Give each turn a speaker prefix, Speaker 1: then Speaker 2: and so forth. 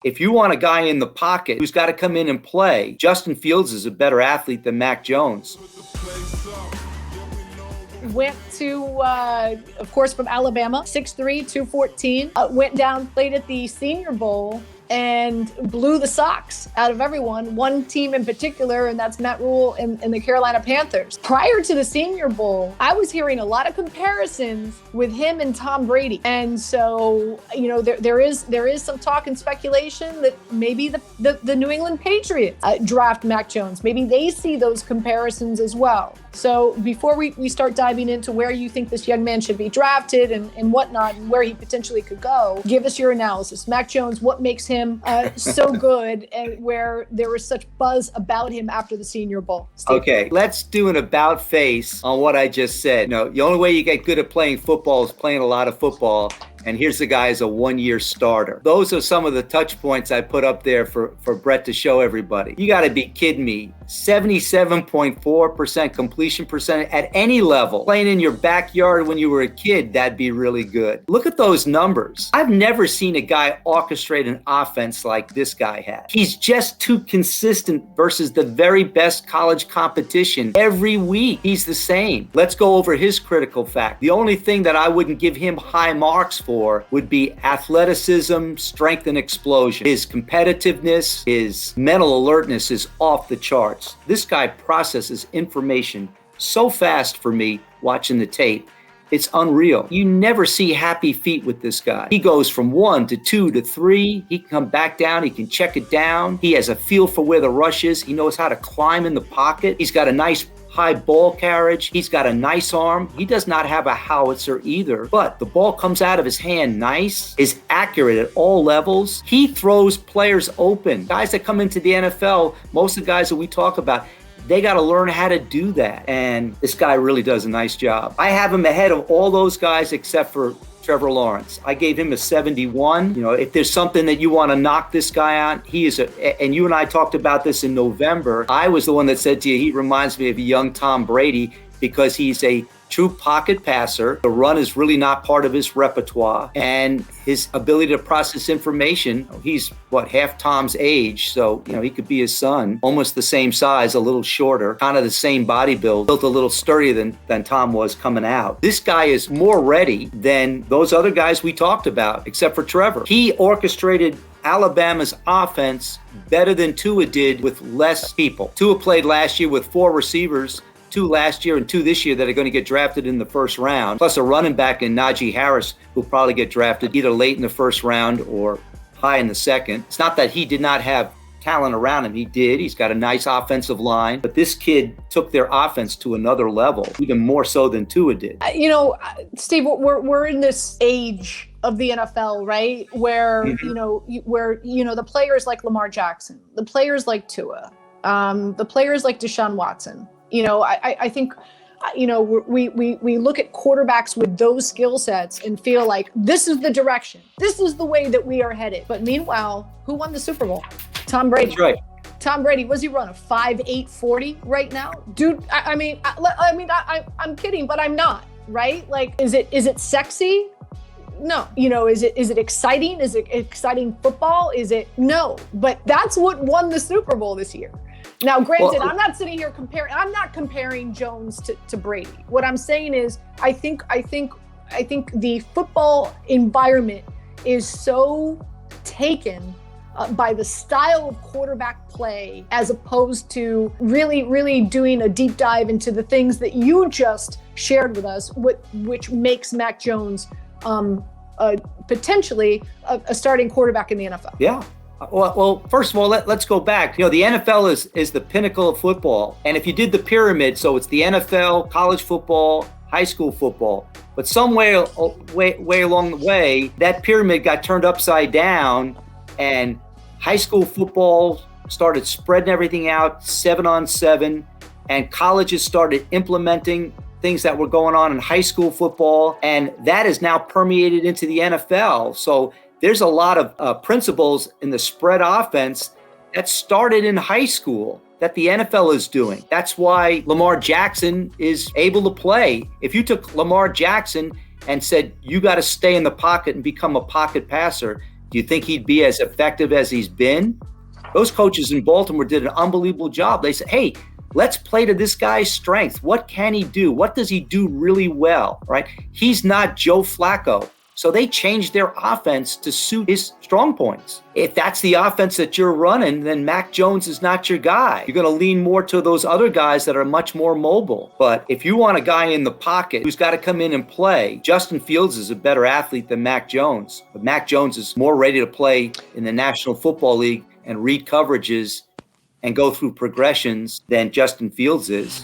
Speaker 1: If you want a guy in the pocket who's got to come in and play, Justin Fields is a better athlete than Mac Jones.
Speaker 2: Went to, of course, from Alabama, 6'3", 214. Went down, played at the Senior Bowl, and blew the socks out of everyone. One team in particular, and that's Matt Rule and the Carolina Panthers. Prior to the Senior Bowl, I was hearing a lot of comparisons with him and Tom Brady. And so, there is some talk and speculation that maybe the New England Patriots draft Mac Jones. Maybe they see those comparisons as well. So before we start diving into where you think this young man should be drafted and whatnot, and where he potentially could go, give us your analysis. Mac Jones, what makes him so good, and where there was such buzz about him after the Senior Bowl? Steve.
Speaker 1: Okay, let's do an about face on what I just said. No, the only way you get good at playing football is playing a lot of football. And here's the guy as a one-year starter. Those are some of the touch points I put up there for Brett to show everybody. You got to be kidding me. 77.4% completion percentage at any level. Playing in your backyard when you were a kid, that'd be really good. Look at those numbers. I've never seen a guy orchestrate an offense like this guy had. He's just too consistent versus the very best college competition. Every week, he's the same. Let's go over his critical fact. The only thing that I wouldn't give him high marks for would be athleticism, strength, and explosion. His competitiveness, his mental alertness is off the charts. This guy processes information so fast for me watching the tape. It's unreal. You never see happy feet with this guy. He goes from 1 to 2 to 3. He can come back down. He can check it down. He has a feel for where the rush is. He knows how to climb in the pocket. He's got a nice high ball carriage. He's got a nice arm. He does not have a howitzer either, but the ball comes out of his hand nice, is accurate at all levels. He throws players open. Guys that come into the NFL, most of the guys that we talk about, they got to learn how to do that. And this guy really does a nice job. I have him ahead of all those guys except for Trevor Lawrence. I gave him a 71. If there's something that you want to knock this guy on, he is and you and I talked about this in November. I was the one that said to you, he reminds me of a young Tom Brady because he's a true pocket passer. The run is really not part of his repertoire, and his ability to process information, he's half Tom's age, so he could be his son, almost the same size, a little shorter, kind of the same body build, built a little sturdier than Tom was coming out. This guy is more ready than those other guys we talked about, except for Trevor. He orchestrated Alabama's offense better than Tua did with less people. Tua played last year with 4 receivers, 2 last year and 2 this year that are going to get drafted in the first round, plus a running back in Najee Harris who'll probably get drafted either late in the first round or high in the second. It's not that he did not have talent around him. He did. He's got a nice offensive line, but this kid took their offense to another level, even more so than Tua did.
Speaker 2: Steve, we're in this age of the NFL, right? Where, the players like Lamar Jackson, the players like Tua, the players like Deshaun Watson, I think, we look at quarterbacks with those skill sets and feel like this is the direction. This is the way that we are headed. But meanwhile, who won the Super Bowl? Tom Brady.
Speaker 1: That's right.
Speaker 2: Tom Brady, was he run a 5.8 40 right now? Dude, I'm kidding, but I'm not, right? Like, is it sexy? No. Is it exciting? Is it exciting football? Is it? No. But that's what won the Super Bowl this year. Now, granted, I'm not sitting here comparing Jones to Brady. What I'm saying is, I think the football environment is so taken by the style of quarterback play, as opposed to really doing a deep dive into the things that you just shared with us, which makes Mac Jones potentially a starting quarterback in the NFL.
Speaker 1: Yeah. Well, first of all, let's go back. The NFL is the pinnacle of football. And if you did the pyramid, so it's the NFL, college football, high school football. But somewhere way along the way, that pyramid got turned upside down, and high school football started spreading everything out 7-on-7, and colleges started implementing things that were going on in high school football, and that is now permeated into the NFL. So there's a lot of principles in the spread offense that started in high school that the NFL is doing. That's why Lamar Jackson is able to play. If you took Lamar Jackson and said, you got to stay in the pocket and become a pocket passer, Do you think he'd be as effective as he's been? Those coaches in Baltimore did an unbelievable job. They said, hey, let's play to this guy's strength. What can he do? What does he do really well, right? He's not Joe Flacco. So they changed their offense to suit his strong points. If that's the offense that you're running, then Mac Jones is not your guy. You're going to lean more to those other guys that are much more mobile. But if you want a guy in the pocket who's got to come in and play, Justin Fields is a better athlete than Mac Jones. But Mac Jones is more ready to play in the National Football League and read coverages and go through progressions than Justin Fields is.